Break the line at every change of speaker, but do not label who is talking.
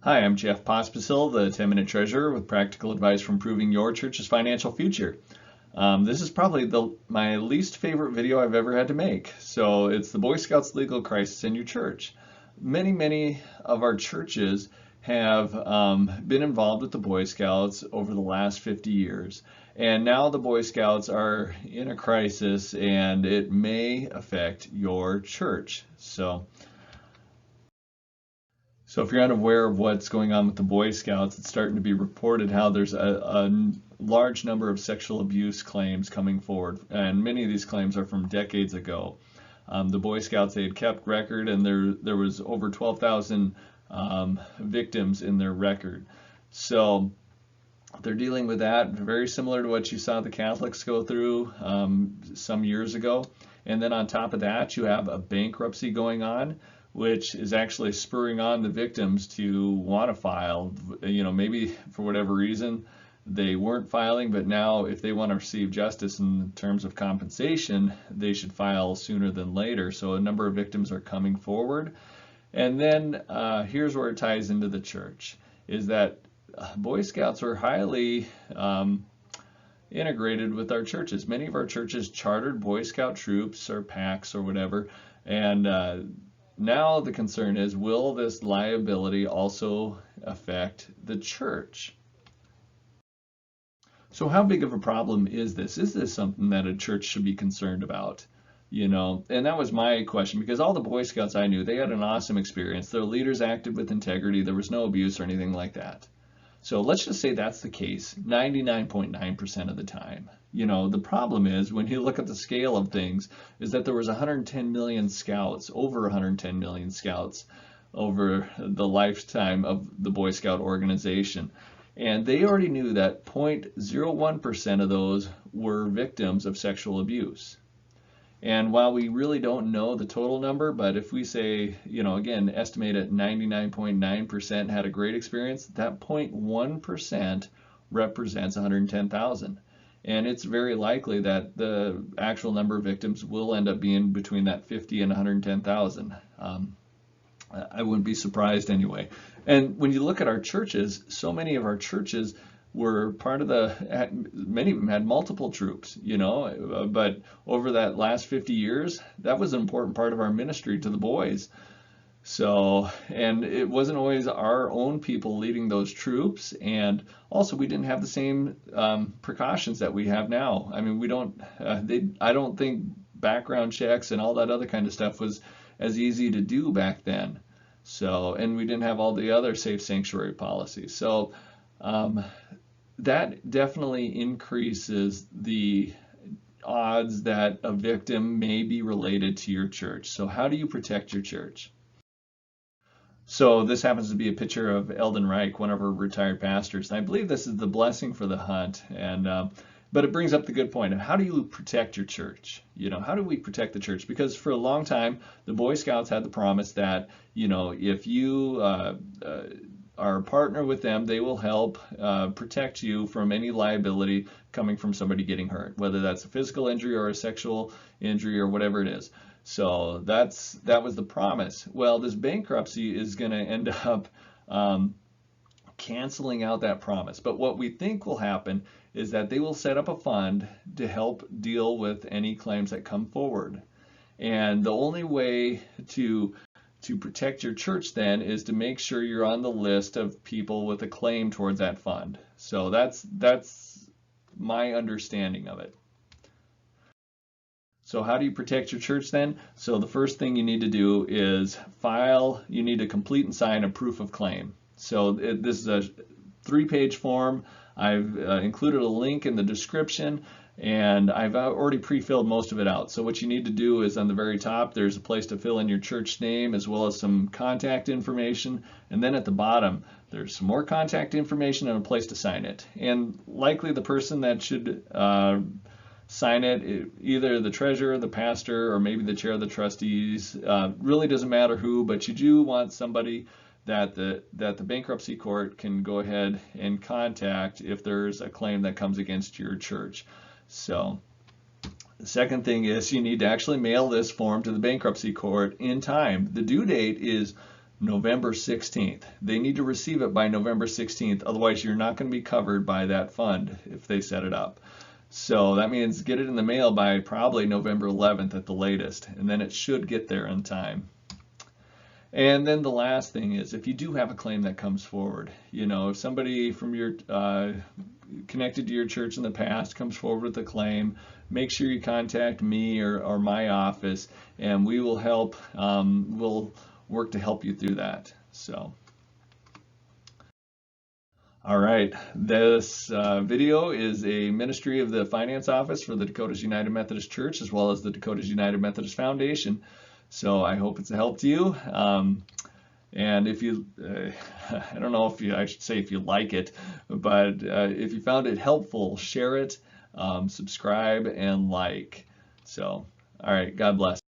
Hi, I'm Jeff Pospisil, the 10-Minute Treasurer with practical advice for improving your church's financial future. This is probably my least favorite video I've ever had to make. So it's the Boy Scouts legal crisis in your church. Many of our churches have been involved with the Boy Scouts over the last 50 years. And now the Boy Scouts are in a crisis and it may affect your church. So if you're unaware of what's going on with the Boy Scouts, it's starting to be reported how there's a large number of sexual abuse claims coming forward, and many of these claims are from decades ago. The Boy Scouts, they had kept record, and there was over 12,000 victims in their record. So they're dealing with that, very similar to what you saw the Catholics go through some years ago. And then on top of that, you have a bankruptcy going on, which is actually spurring on the victims to want to file. Maybe for whatever reason they weren't filing, but now if they want to receive justice in terms of compensation, they should file sooner than later. So a number of victims are coming forward. And then here's where it ties into the church, is that Boy Scouts are highly integrated with our churches. Many of our churches chartered Boy Scout troops or packs or whatever, and now the concern is, will this liability also affect the church? So how big of a problem is this? Is this something that a church should be concerned about? And that was my question, because all the Boy Scouts I knew, they had an awesome experience. Their leaders acted with integrity. There was no abuse or anything like that. So let's just say that's the case 99.9% of the time. The problem is, when you look at the scale of things, is that there was 110 million scouts, over 110 million scouts over the lifetime of the Boy Scout organization. And they already knew that 0.01% of those were victims of sexual abuse. And while we really don't know the total number, but if we say, again, estimate at 99.9% had a great experience, that 0.1% represents 110,000. And it's very likely that the actual number of victims will end up being between that 50 and 110,000. I wouldn't be surprised anyway. And when you look at our churches, so many of our churches were part of many of them had multiple troops, but over that last 50 years, that was an important part of our ministry to the boys. So, and it wasn't always our own people leading those troops, and also we didn't have the same precautions that we have now. I mean, I don't think background checks and all that other kind of stuff was as easy to do back then. So, and we didn't have all the other safe sanctuary policies. So, that definitely increases the odds that a victim may be related to your church. So how do you protect your church? So this happens to be a picture of Eldon Reich, one of our retired pastors. And I believe this is the blessing for the hunt. But it brings up the good point of, how do you protect your church? How do we protect the church? Because for a long time, the Boy Scouts had the promise that, if you are a partner with them, they will help protect you from any liability coming from somebody getting hurt, whether that's a physical injury or a sexual injury or whatever it is. So that was the promise. Well, this bankruptcy is going to end up canceling out that promise. But what we think will happen is that they will set up a fund to help deal with any claims that come forward. And the only way to protect your church then is to make sure you're on the list of people with a claim towards that fund. So that's my understanding of it. So how do you protect your church then? So the first thing you need to do is you need to complete and sign a proof of claim. So this is a 3-page form. I've included a link in the description, and I've already pre-filled most of it out. So what you need to do is, on the very top, there's a place to fill in your church name as well as some contact information. And then at the bottom, there's some more contact information and a place to sign it. And likely the person that should sign it, either the treasurer, the pastor, or maybe the chair of the trustees, really doesn't matter who, but you do want somebody that the bankruptcy court can go ahead and contact if there's a claim that comes against your church. So the second thing is, you need to actually mail this form to the bankruptcy court in time. The due date is November 16th. They need to receive it by November 16th, otherwise you're not going to be covered by that fund if they set it up. So that means get it in the mail by probably November 11th at the latest, and then it should get there in time. And then the last thing is, if you do have a claim that comes forward, if somebody from your connected to your church in the past comes forward with a claim, make sure you contact me or my office, and we will help. We'll work to help you through that. So, all right, this video is a ministry of the Finance Office for the Dakotas United Methodist Church, as well as the Dakotas United Methodist Foundation. So I hope it's a help to you. And if you, I don't know if you, I should say if you like it, but if you found it helpful, share it, subscribe, and like. So, all right, God bless.